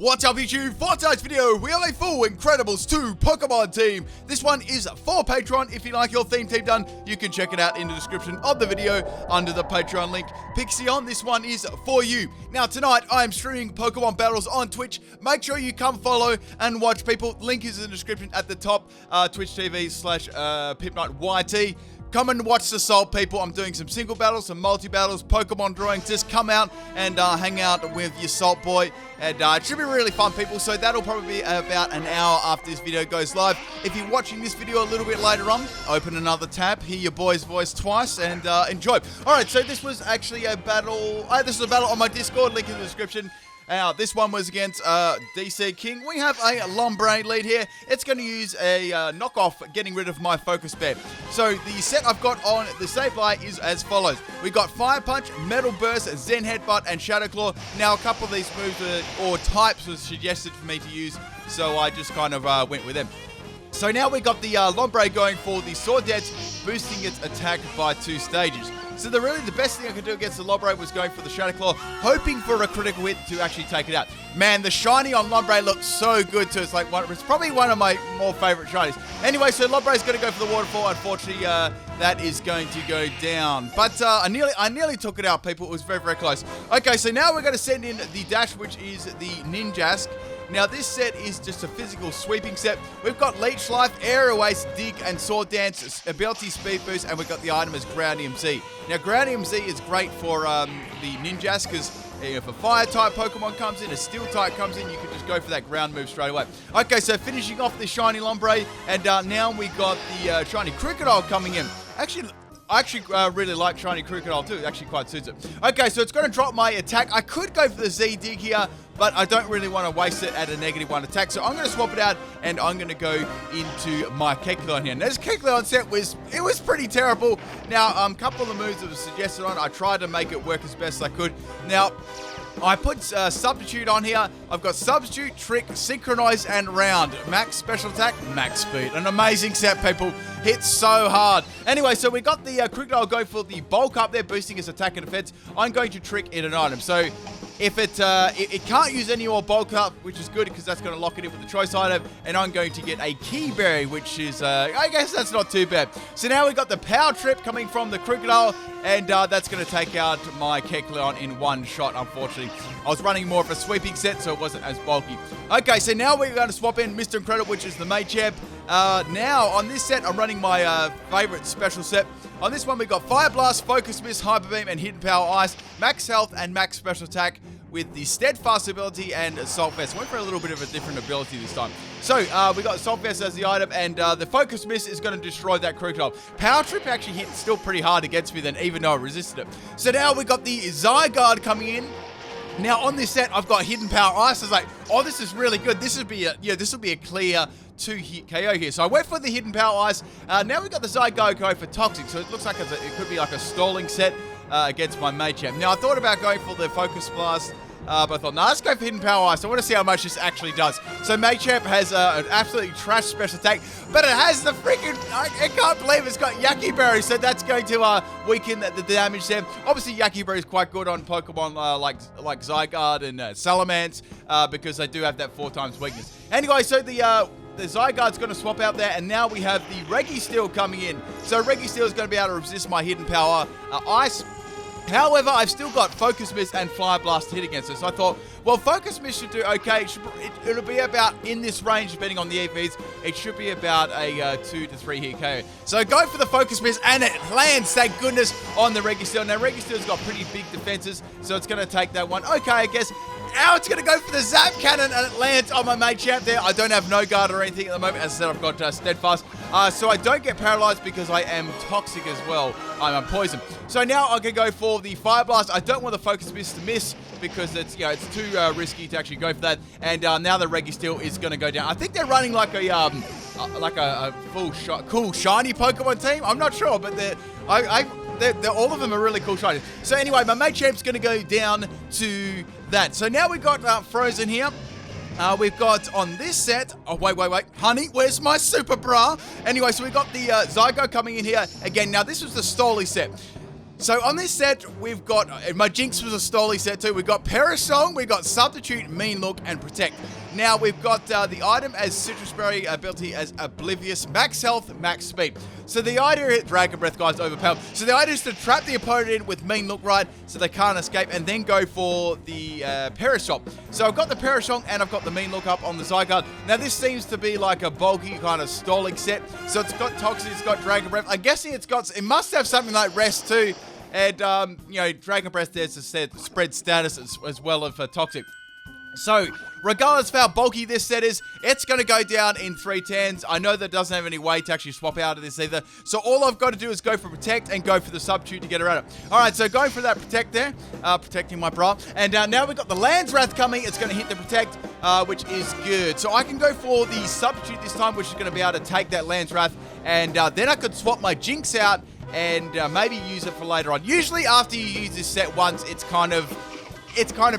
What's up YouTube? For today's video, we have a full Incredibles 2 Pokemon team. This one is for Patreon. If you like your theme team done, you can check it out in the description of the video under the Patreon link. Pixion, this one is for you. Now tonight, I am streaming Pokemon battles on Twitch. Make sure you come follow and watch people. Link is in the description at the top, Twitch TV/Pimpnite YT. Come and watch the Salt people. I'm doing some single battles, some multi-battles, Pokemon drawings. Just come out and hang out with your Salt Boy. And it should be really fun, people. So that'll probably be about an hour after this video goes live. If you're watching this video a little bit later on, open another tab, hear your boy's voice twice, and enjoy. Alright, so this was actually a battle. This is a battle on my Discord, link in the description. This one was against DC King. We have a Lombre lead here. It's going to use a knockoff, getting rid of my Focus Bear. So the set I've got on the save lie is as follows. We got Fire Punch, Metal Burst, Zen Headbutt, and Shadow Claw. Now a couple of these moves or types was suggested for me to use, so I just kind of went with them. So now we got the Lombre going for the Sword Dance, boosting its attack by 2 stages. So the best thing I could do against the Lombre was going for the Shadow Claw, hoping for a critical hit to actually take it out. Man, the shiny on Lombre looks so good too. It's probably one of my more favorite shinies. Anyway, so Lombre's going to go for the Waterfall. Unfortunately, that is going to go down. But I nearly took it out, people. It was very, very close. Okay, so now we're going to send in the Dash, which is the Ninjask. Now this set is just a physical sweeping set. We've got Leech Life, Aerial Ace, Dig, and Sword Dance, Ability Speed Boost, and we've got the item as Ground EMC. Now Ground EMC is great for the Ninjask because if a Fire type Pokemon comes in, a Steel type comes in, you can just go for that ground move straight away. Okay, so finishing off the shiny Lombre, and now we got the shiny Crocodile coming in. I actually really like shiny Crocodile too. It actually quite suits it. Okay, so it's going to drop my attack. I could go for the Z-Dig here, but I don't really want to waste it at a -1 attack. So I'm going to swap it out, and I'm going to go into my Kecleon here. Now this Kecleon set was pretty terrible. Now, a couple of the moves that were suggested on, I tried to make it work as best I could. Now, I put Substitute on here. I've got Substitute, Trick, Synchronize, and Round. Max Special Attack, Max Speed. An amazing set, people. Hits so hard. Anyway, so we got the Crocodile go for the Bulk Up there, boosting his attack and defense. I'm going to Trick in an item. So if it can't use any more Bulk Up, which is good because that's going to lock it in with the choice item, and I'm going to get a Key Berry, which is, I guess that's not too bad. So now we got the Power Trip coming from the Crocodile, and that's going to take out my Kecleon in one shot, unfortunately. I was running more of a sweeping set, so it wasn't as bulky. Okay, so now we're going to swap in Mr. Incredible, which is the Machamp. Now, on this set, I'm running my favorite special set. On this one, we got Fire Blast, Focus Miss, Hyper Beam, and Hidden Power Ice, Max Health, and Max Special Attack with the Steadfast ability and Assault Vest. Went for a little bit of a different ability this time. So, we got Assault Vest as the item, and the Focus Miss is going to destroy that Crocodile. Power Trip actually hit still pretty hard against me then, even though I resisted it. So now we got the Zygarde coming in. Now on this set, I've got Hidden Power Ice. I was like, oh, this is really good. This would be a clear 2-hit KO here. So I went for the Hidden Power Ice. Now we've got the Zygarde go for Toxic. So it looks like it could be like a stalling set against my Machamp. Now I thought about going for the Focus Blast. But I thought, nah, let's go for Hidden Power Ice. I want to see how much this actually does. So Machamp has an absolutely trash special attack, but it has the freaking, I can't believe it's got Yucky Berry, so that's going to weaken the damage there. Obviously, Yucky Berry is quite good on Pokemon like Zygarde and Salamence, because they do have that 4 times weakness. Anyway, so the Zygarde's going to swap out there, and now we have the Registeel coming in. So Registeel is going to be able to resist my Hidden Power Ice. However, I've still got Focus Miss and Fire Blast to hit against it. So I thought, well, Focus Miss should do okay. It'll be about in this range, depending on the EVs. It should be about a 2 to 3 hit KO. So go for the Focus Miss, and it lands, thank goodness, on the Registeel. Now, Registeel's got pretty big defenses, so it's going to take that one. Okay, I guess. Now it's going to go for the Zap Cannon, and it lands on my Machamp there. I don't have No Guard or anything at the moment. As I said, I've got Steadfast. So I don't get paralyzed because I am Toxic as well. I'm Poison. So now I can go for the Fire Blast. I don't want the Focus Miss to miss because it's too risky to actually go for that. And now the Registeel is going to go down. I think they're running like a cool shiny Pokemon team. I'm not sure, but all of them are really cool shiny. So anyway, my Machamp's going to go down to that. So now we've got Frozen here. We've got on this set, oh wait, honey, where's my super bra? Anyway, so we've got the Zygarde coming in here again. Now this was the Stoli set. So on this set, we've got, my Jinx was a Stoli set too. We've got Perisong, we've got Substitute, Mean Look, and Protect. Now we've got the item as Citrus Berry, ability as Oblivious, max health, max speed. So the idea is, Dragon Breath guys overpowered. So the idea is to trap the opponent in with Mean Look, right, so they can't escape, and then go for the Perisong. So I've got the Perisong and I've got the Mean Look up on the Zygarde. Now this seems to be like a bulky kind of stalling set. So it's got Toxic, it's got Dragon Breath. I'm guessing it must have something like Rest too. And, you know, Dragon Breath there's a spread status as well of Toxic. So, regardless of how bulky this set is, it's going to go down in 310s. I know that doesn't have any way to actually swap out of this either. So, all I've got to do is go for Protect and go for the Substitute to get around it. Alright, so going for that Protect there. Protecting my bra. And now we've got the Land's Wrath coming. It's going to hit the Protect, which is good. So, I can go for the Substitute this time, which is going to be able to take that Land's Wrath. And then I could swap my Jinx out and maybe use it for later on. Usually, after you use this set once, it's kind of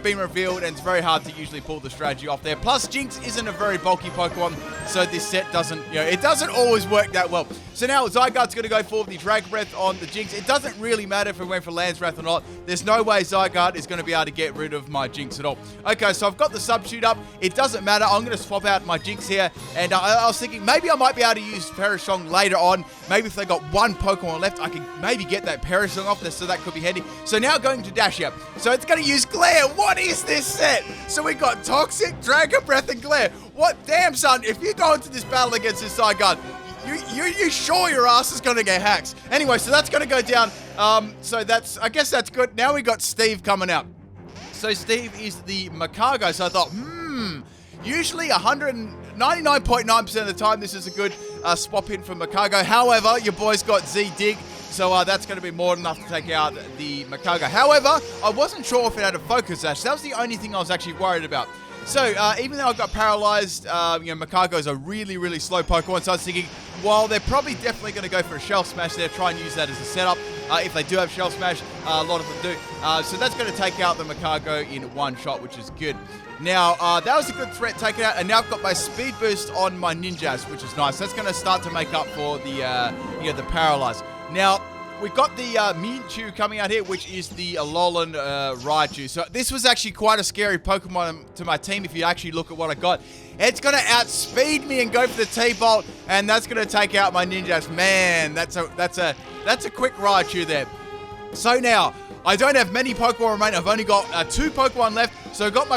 been revealed, and it's very hard to usually pull the strategy off there. Plus, Jinx isn't a very bulky Pokemon, so this set doesn't, you know, it doesn't always work that well. So now Zygarde's going to go for the Dragon Breath on the Jinx. It doesn't really matter if we went for Land's Wrath or not. There's no way Zygarde is going to be able to get rid of my Jinx at all. Okay, so I've got the Substitute up. It doesn't matter. I'm going to swap out my Jinx here, and I was thinking maybe I might be able to use Perisong later on. Maybe if they got one Pokemon left, I could maybe get that Perisong off there, so that could be handy. So now going to Dash here. So it's going to use Glare. What is this set? So we got Toxic, Dragon Breath, and Glare. What? Damn, son, if you go into this battle against this Zygarde, you sure your ass is going to get hacked. Anyway, so that's going to go down. So I guess that's good. Now we got Steve coming out. So Steve is the Macargo. So I thought, usually 99.9% of the time, this is a good swap in for Macargo. However, your boy's got Z-Dig. So that's going to be more than enough to take out the Macargo. However, I wasn't sure if it had a Focus Sash. That was the only thing I was actually worried about. So, even though I got paralyzed, Macargo is a really, really slow Pokemon. So I was thinking, well, they're probably definitely going to go for a Shell Smash there, try and use that as a setup. If they do have Shell Smash, a lot of them do. So that's going to take out the Macargo in one shot, which is good. Now, that was a good threat taken out, and now I've got my Speed Boost on my Ninjas, which is nice. That's going to start to make up for the Paralyze. Now, we've got the Mewtwo coming out here, which is the Alolan Raichu. So this was actually quite a scary Pokemon to my team if you actually look at what I got. It's going to outspeed me and go for the T-Bolt, and that's going to take out my Ninjas. Man, that's a quick Raichu there. So now, I don't have many Pokemon remaining. I've only got 2 Pokemon left. So I've got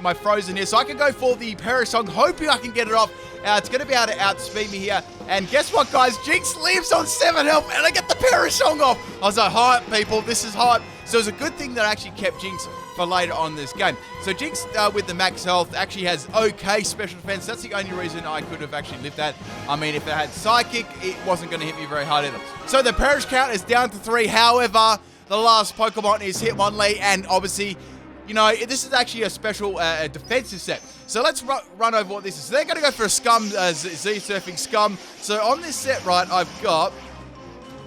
my Frozen here. So I can go for the Perisong, hoping I can get it off. It's going to be able to outspeed me here. And guess what, guys? Jinx lives on 7 health, and I get the Perisong off. I was like, hype, people. This is hype. So it's a good thing that I actually kept Jinx for later on this game. So Jinx, with the max health, actually has okay special defense. That's the only reason I could have actually lived that. I mean, if it had Psychic, it wasn't going to hit me very hard either. So the Perish count is down to 3. However, the last Pokemon is Hitmonlee, and obviously, you know, this is actually a special defensive set. So let's run over what this is. So they're going to go for a Scum, Z-Surfing Scum. So on this set, right, I've got...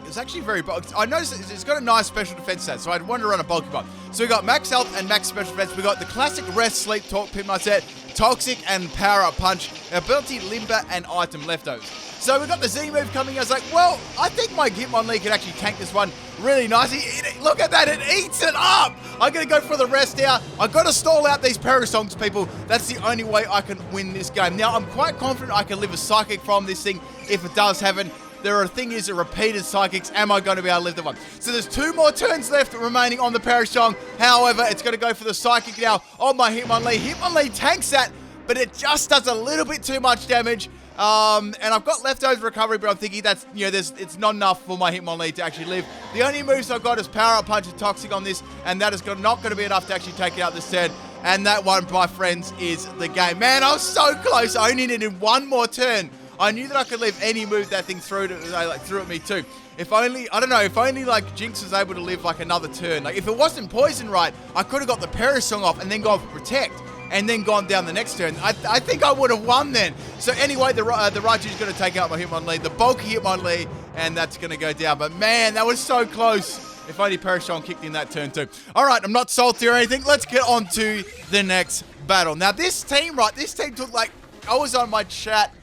It's actually very... I noticed it's got a nice special defense set, so I'd want to run a bulky one. So we've got max health and max special defense. We've got the classic Rest, Sleep, Talk, Pimpnite set, Toxic and Power Up Punch, Ability, Limber, and Item Leftovers. So we've got the Z-move coming. I was like, well, I think my Hitmonlee can actually tank this one really nicely. Look at that, it eats it up. I'm going to go for the rest here. I've got to stall out these Perisongs, people. That's the only way I can win this game. Now, I'm quite confident I can live a Psychic from this thing if it does happen. The thing is, repeated Psychics. Am I going to be able to live the one? So there's 2 more turns left remaining on the Perisong. However, it's going to go for the Psychic now on my Hitmonlee. Hitmonlee tanks that, but it just does a little bit too much damage. And I've got leftover recovery, but I'm thinking that's, you know, it's not enough for my Hitmonlee to actually live. The only moves I've got is Power Up Punch and Toxic on this, and that is not going to be enough to actually take it out this turn. And that one, my friends, is the game. Man, I was so close. I only needed 1 more turn. I knew that I could live any move that thing threw at me too. If only, I don't know, if only like Jinx was able to live like another turn. Like if it wasn't poison right, I could have got the Perisong off and then gone for Protect. And then gone down the next turn. I think I would have won then. So anyway, the Raichu is going to take out my Hitmonlee, the bulky Hitmonlee, and that's going to go down. But man, that was so close. If only Perisong kicked in that turn too. All right, I'm not salty or anything. Let's get on to the next battle. Now this team, right, this team took like, I was on my chat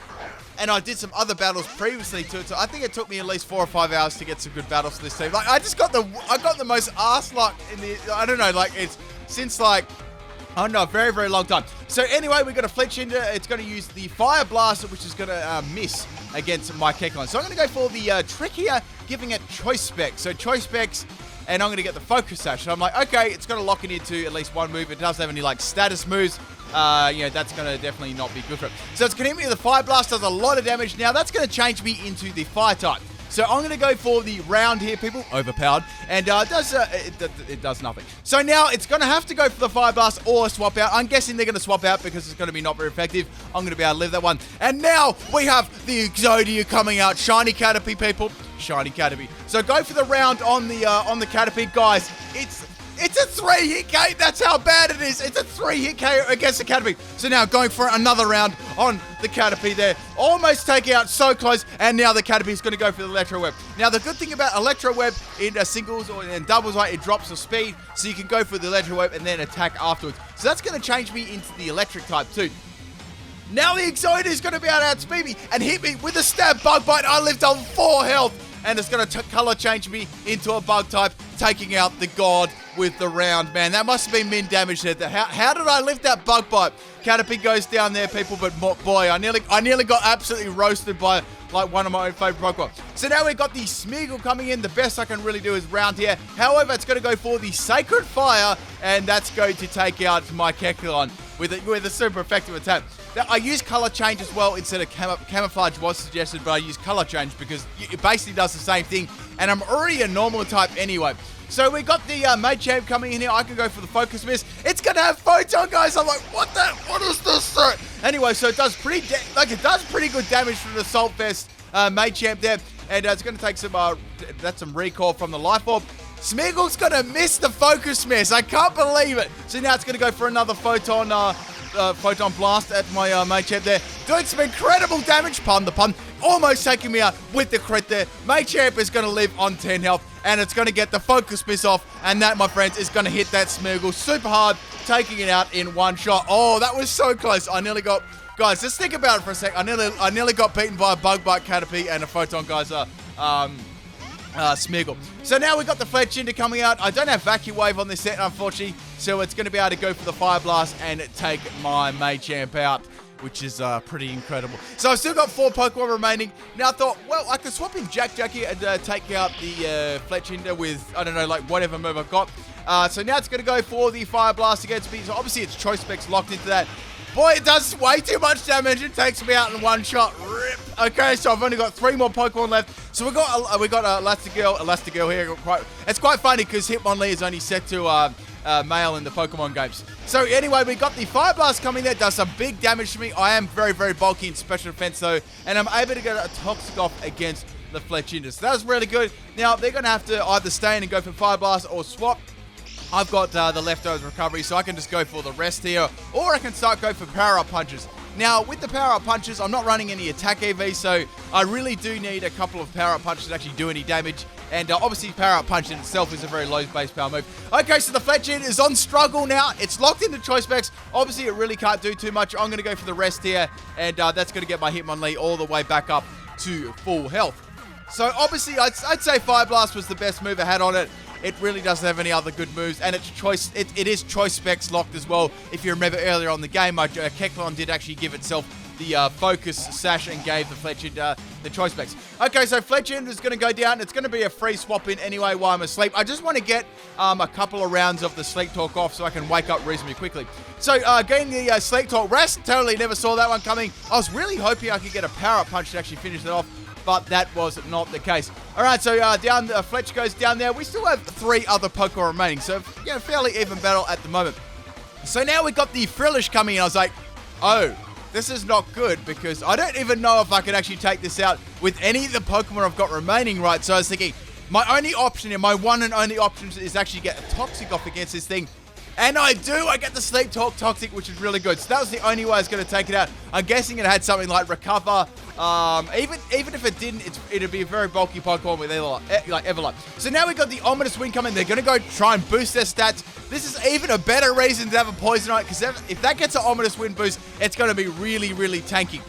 and I did some other battles previously to it, so I think it took me at least 4 or 5 hours to get some good battles for this team. Like, I got the most ass luck in the, I don't know, like, it's since, like, I don't know, a very, very long time. So anyway, we're going to Fletch into, it's going to use the Fire Blaster, which is going to miss against my Kecleon. So I'm going to go for the trick here, giving it Choice Specs. So Choice Specs, and I'm going to get the Focus Sash. So I'm like, okay, it's going to lock it into at least one move. It doesn't have any, like, status moves. That's going to definitely not be good for it. So it's going to hit me with the Fire Blast, does a lot of damage. Now, that's going to change me into the Fire type. So I'm going to go for the round here, people. Overpowered. And it does nothing. So now it's going to have to go for the Fire Blast or swap out. I'm guessing they're going to swap out because it's going to be not very effective. I'm going to be able to live that one. And now we have the Exodia coming out. Shiny Caterpie, people. Shiny Caterpie. So go for the round on the Caterpie. Guys, it's a 3-hit KO. That's how bad it is. It's a 3-hit KO against the Caterpie. So now going for another round on the Caterpie there. Almost taking out, so close. And now the Caterpie is going to go for the Electro Web. Now the good thing about Electro Web in singles or in doubles, right, it drops the speed. So you can go for the Electro Web and then attack afterwards. So that's going to change me into the Electric type too. Now the Exodia is going to be able to outspeed me and hit me with a Stab Bug Bite. I lived on 4 health. And it's going to color change me into a bug type, taking out the God with the round. Man, that must have been min damage there. How did I lift that bug bite? Caterpie goes down there, people, but boy, I nearly got absolutely roasted by like one of my own favorite Pokemon. So now we've got the Smeagol coming in. The best I can really do is round here. However, it's going to go for the Sacred Fire, and that's going to take out my Kecleon with a super effective attack. Now, I use color change as well instead of camouflage was suggested, but I use color change because it basically does the same thing, and I'm already a normal type anyway. So we got the Machamp coming in here. I can go for the Focus Miss. It's going to have Photon, guys. I'm like, what is this? Anyway, so it does pretty good damage from the Assault Vest Machamp there, and it's going to take some recall from the Life Orb. Smeagol's going to miss the Focus Miss. I can't believe it. So now it's going to go for another Photon Blast at my Machamp there. Doing some incredible damage, pun the pun. Almost taking me out with the crit there. Machamp is going to live on 10 health, and it's going to get the Focus Miss off, and that, my friends, is going to hit that Smeagol super hard, taking it out in one shot. Oh, that was so close. I nearly got... Guys, just think about it for a sec. I nearly got beaten by a Bug Bite Caterpie and a Photon Geyser Smeagol. So now we've got the Fletchinder coming out. I don't have Vacuum Wave on this set, unfortunately, so it's going to be able to go for the Fire Blast and take my Machamp out, which is pretty incredible. So I've still got 4 Pokemon remaining. Now I thought, well, I could swap in Jackie and take out the Fletchinder with, I don't know, like whatever move I've got. So now it's going to go for the Fire Blast against me. So obviously it's Choice Specs locked into that. Boy, it does way too much damage. It takes me out in one shot. Rip. Okay, so I've only got 3 more Pokemon left. So we got Elastigirl here. It's quite funny because Hitmonlee is only set to male in the Pokemon games. So anyway, we got the Fire Blast coming there. Does some big damage to me. I am very, very bulky in special defense though, and I'm able to get a Toxic off against the Fletchinder. So that was really good. Now they're going to have to either stay in and go for Fire Blast or swap. I've got the leftovers recovery, so I can just go for the rest here, or I can start going for power-up punches. Now, with the power-up punches, I'm not running any attack EV, so I really do need a couple of power-up punches to actually do any damage, and obviously power-up punch in itself is a very low base power move. Okay, so the Fletchinder is on struggle now. It's locked into Choice Specs. Obviously, it really can't do too much. I'm going to go for the rest here, and that's going to get my Hitmonlee all the way back up to full health. So, obviously, I'd say Fire Blast was the best move I had on it. It really doesn't have any other good moves, and it is Choice Specs locked as well. If you remember earlier on the game, my Kecleon did actually give itself the Focus Sash and gave the Fletchinder the Choice Specs. Okay, so Fletchinder is going to go down. It's going to be a free swap in anyway while I'm asleep. I just want to get a couple of rounds of the Sleep Talk off so I can wake up reasonably quickly. So getting the Sleep Talk rest, totally never saw that one coming. I was really hoping I could get a Power-Up Punch to actually finish it off, but that was not the case. All right, so Fletch goes down there. We still have 3 other Pokemon remaining, so fairly even battle at the moment. So now we've got the Frillish coming in. I was like, oh, this is not good because I don't even know if I can actually take this out with any of the Pokemon I've got remaining, right? So I was thinking, my only option here, my one and only option is actually get a Toxic off against this thing. And I do. I get the Sleep Talk Toxic, which is really good. So that was the only way I was going to take it out. I'm guessing it had something like Recover. Even if it didn't, it'd be a very bulky Pokemon with Everlight. So now we've got the Ominous Wind coming. They're going to go try and boost their stats. This is even a better reason to have a Poisonite, because if that gets an Ominous Wind boost, it's going to be really, really tanky.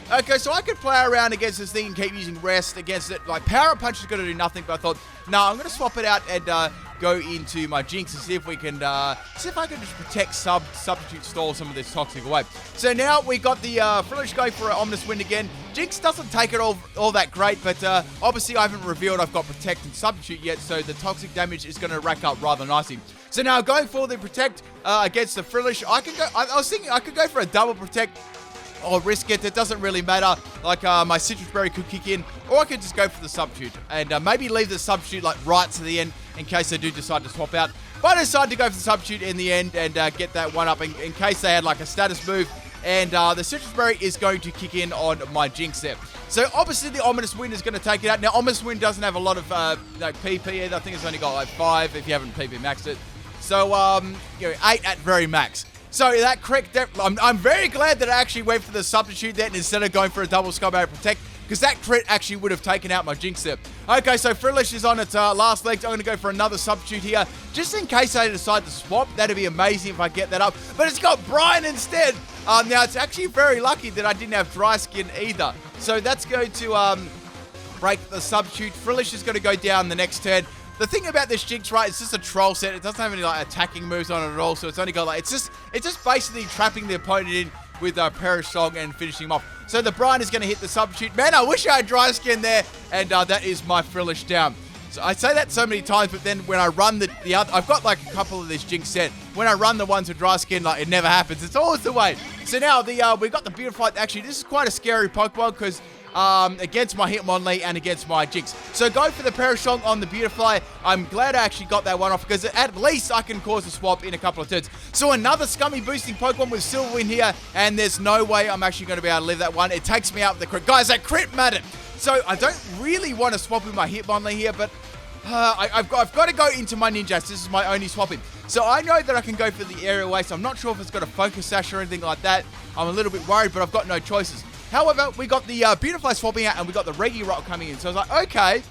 Okay, so I could play around against this thing and keep using rest against it. Like, Power Up Punch is going to do nothing, but I thought, no, I'm going to swap it out and go into my Jinx and see if we can, see if I can just protect substitute stall some of this toxic away. So now we got the Frillish going for an Ominous Wind again. Jinx doesn't take it all that great, but obviously I haven't revealed I've got Protect and Substitute yet, so the toxic damage is going to rack up rather nicely. So now going for the Protect against the Frillish, I was thinking I could go for a double Protect or risk it. It doesn't really matter. Like, my Citrus Berry could kick in, or I could just go for the Substitute and maybe leave the Substitute like right to the end in case they do decide to swap out. But I decided to go for the Substitute in the end and get that one up in case they had like a status move. And the Citrus Berry is going to kick in on my Jinx there. So obviously the Ominous Wind is going to take it out. Now Ominous Wind doesn't have a lot of like PP either. I think it's only got like 5 if you haven't PP maxed it. So you know, 8 at very max. So that correct, I'm very glad that I actually went for the Substitute there instead of going for a double Skull Barrier Protect, because that crit actually would have taken out my Jinx there. Okay, so Frillish is on its last legs. I'm going to go for another Substitute here, just in case they decide to swap. That'd be amazing if I get that up. But it's got Brian instead. Now, it's actually very lucky that I didn't have Dry Skin either. So that's going to break the Substitute. Frillish is going to go down the next turn. The thing about this Jinx, right, it's just a troll set. It doesn't have any like attacking moves on it at all, so it's only got like, it's just basically trapping the opponent in with Perish Song and finishing him off. So the Brian is going to hit the Substitute. Man, I wish I had Dry Skin there, and that is my Frillish down. So I say that so many times, but then when I run the other, I've got like a couple of this Jinx set. When I run the ones with Dry Skin, like, it never happens. It's always the way. So now we got the Beautifly. Actually, this is quite a scary Pokemon because against my Hitmonlee and against my Jinx. So go for the Perishong on the Beautifly. I'm glad I actually got that one off because at least I can cause a swap in a couple of turns. So another scummy boosting Pokemon with Silverwind here, and there's no way I'm actually going to be able to live that one. It takes me out with the crit. Guys, that crit mattered. So I don't really want to swap with my Hitmonlee here, but I've got to go into my Ninjas. This is my only swapping. So I know that I can go for the Aerial Ace. I'm not sure if it's got a Focus Sash or anything like that. I'm a little bit worried, but I've got no choices. However, we got the Beautifly swapping out, and we got the Regirock coming in. So I was like, okay,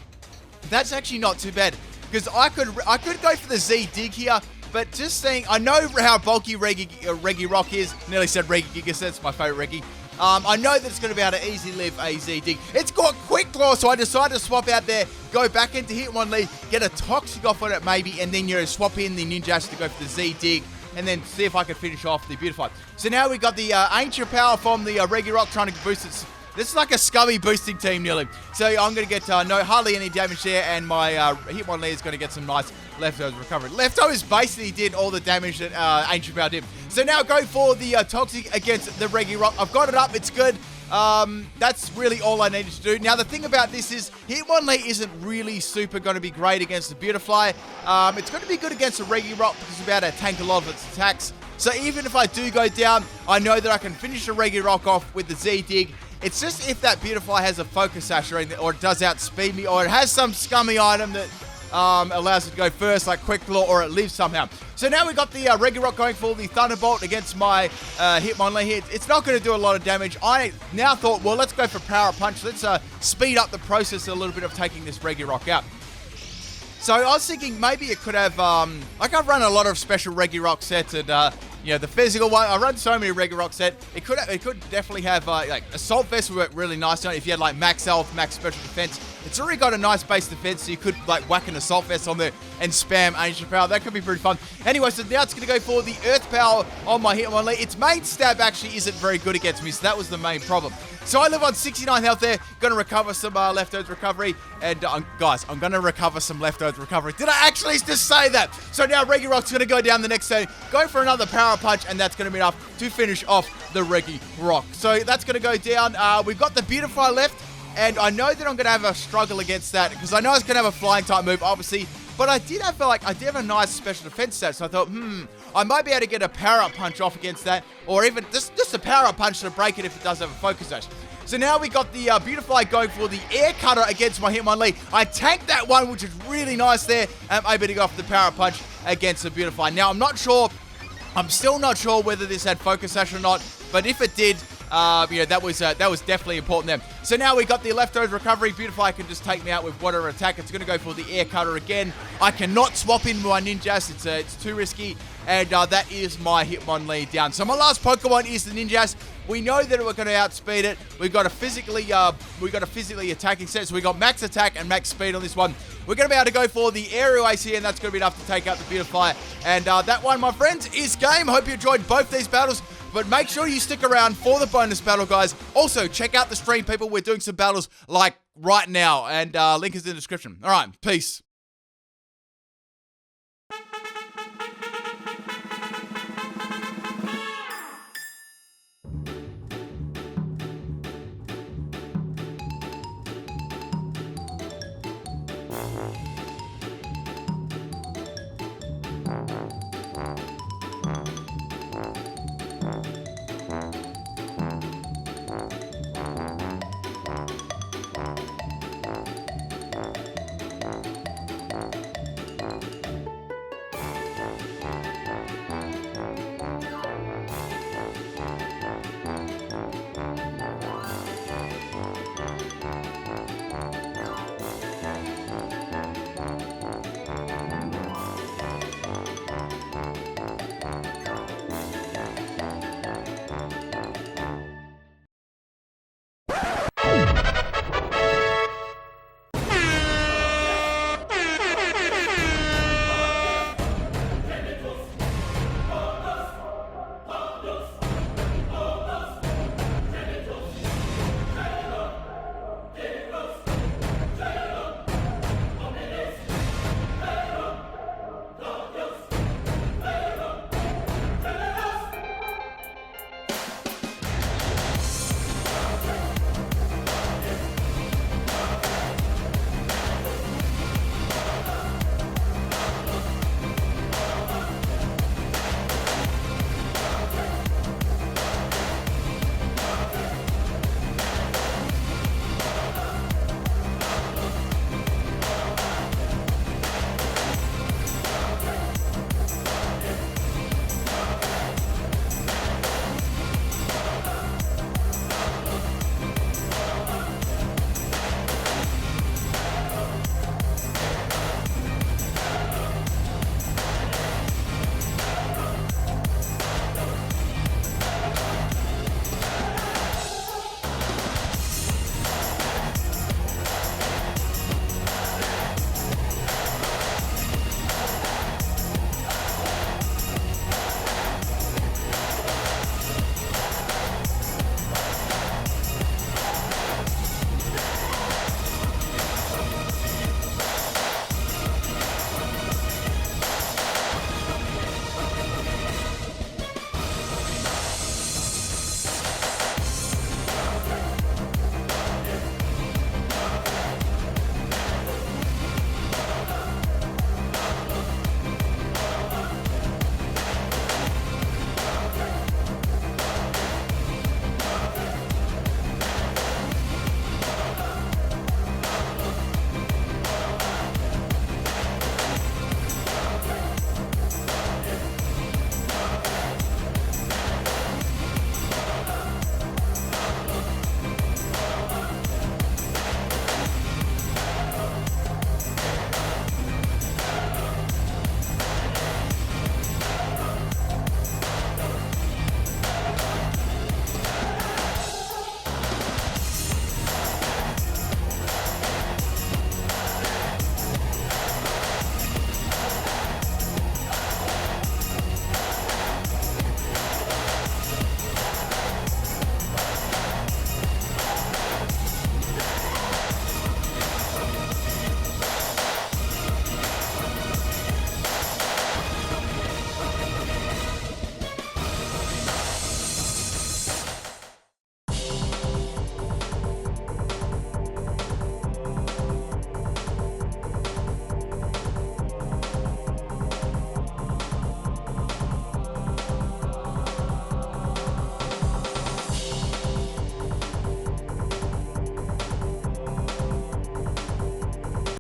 that's actually not too bad. Because I could go for the Z-Dig here, but just saying, I know how bulky Regirock is. Nearly said Regigigas, that's my favorite Regi. I know that it's going to be able to easily live a Z-Dig. It's got Quick Claw, so I decided to swap out there, go back into Hitmonlee, get a Toxic off on it maybe, and then, you know, swap in the Ninjas to go for the Z-Dig, and then see if I can finish off the Beautifly. So now we got the Ancient Power from the Regirock trying to boost its... This is like a scummy boosting team nearly. So I'm going to get hardly any damage there, and my Hitmonlee is going to get some nice Leftovers recovery. Leftovers basically did all the damage that Ancient Power did. So now go for the Toxic against the Regirock. I've got it up. It's good. That's really all I needed to do. Now, the thing about this is Hitmonlee isn't really super going to be great against the Beautifly. It's going to be good against the Regirock because it's about to tank a lot of its attacks. So even if I do go down, I know that I can finish the Regirock off with the Z-Dig. It's just if that Beautifly has a Focus Sash or anything, or it does outspeed me, or it has some scummy item that allows it to go first, like Quick Claw, or it lives somehow. So now we got the Regirock going for the Thunderbolt against my Hitmonlee here. It's not going to do a lot of damage. I now thought, well, let's go for Power Punch. Let's speed up the process a little bit of taking this Regirock out. So I was thinking maybe it could have, like I've run a lot of special Regirock sets, and you know, the physical one, I run so many Regirock sets. It could definitely have like Assault Vest would work really nice on it if you had like max health, max special defense. It's already got a nice base defense, so you could like whack an Assault Vest on there and spam Ancient Power. That could be pretty fun. Anyway, so now it's going to go for the Earth Power on my Hitmonlee. Its main stab actually isn't very good against me, so that was the main problem. So I live on 69 health there. Going to recover some Leftovers recovery. And guys, I'm going to recover some Leftovers recovery. Did I actually just say that? So now Regirock's going to go down the next turn, going for another Power Punch, and that's going to be enough to finish off the Regirock. So that's going to go down. We've got the Beautifly left, and I know that I'm going to have a struggle against that because I know it's going to have a flying type move, obviously. But I did have a nice special defense stat, so I thought, I might be able to get a Power-Up Punch off against that, or even just a Power-Up Punch to break it if it does have a Focus Sash. So now we got the Beautifly going for the Air Cutter against my Hitmonlee. I tanked that one, which is really nice there. I'm able to go off the Power-Up Punch against the Beautifly. Now, I'm still not sure whether this had Focus Sash or not, but if it did, you know, that was definitely important there. So now we got the Leftovers recovery. Beautifly can just take me out with whatever attack. It's going to go for the Air Cutter again. I cannot swap in my Ninjas. It's too risky. and that is my Hitmon lead down. So my last Pokemon is the Ninjask. We know that we're going to outspeed it. We've got a physically attacking set, so we got max attack and max speed on this one. We're going to be able to go for the aerial ace here, and that's going to be enough to take out the Beautifly. And that one, my friends, is game. Hope you enjoyed both these battles, but make sure you stick around for the bonus battle, guys. Also, check out the stream, people. We're doing some battles like right now, and link is in the description. All right, peace.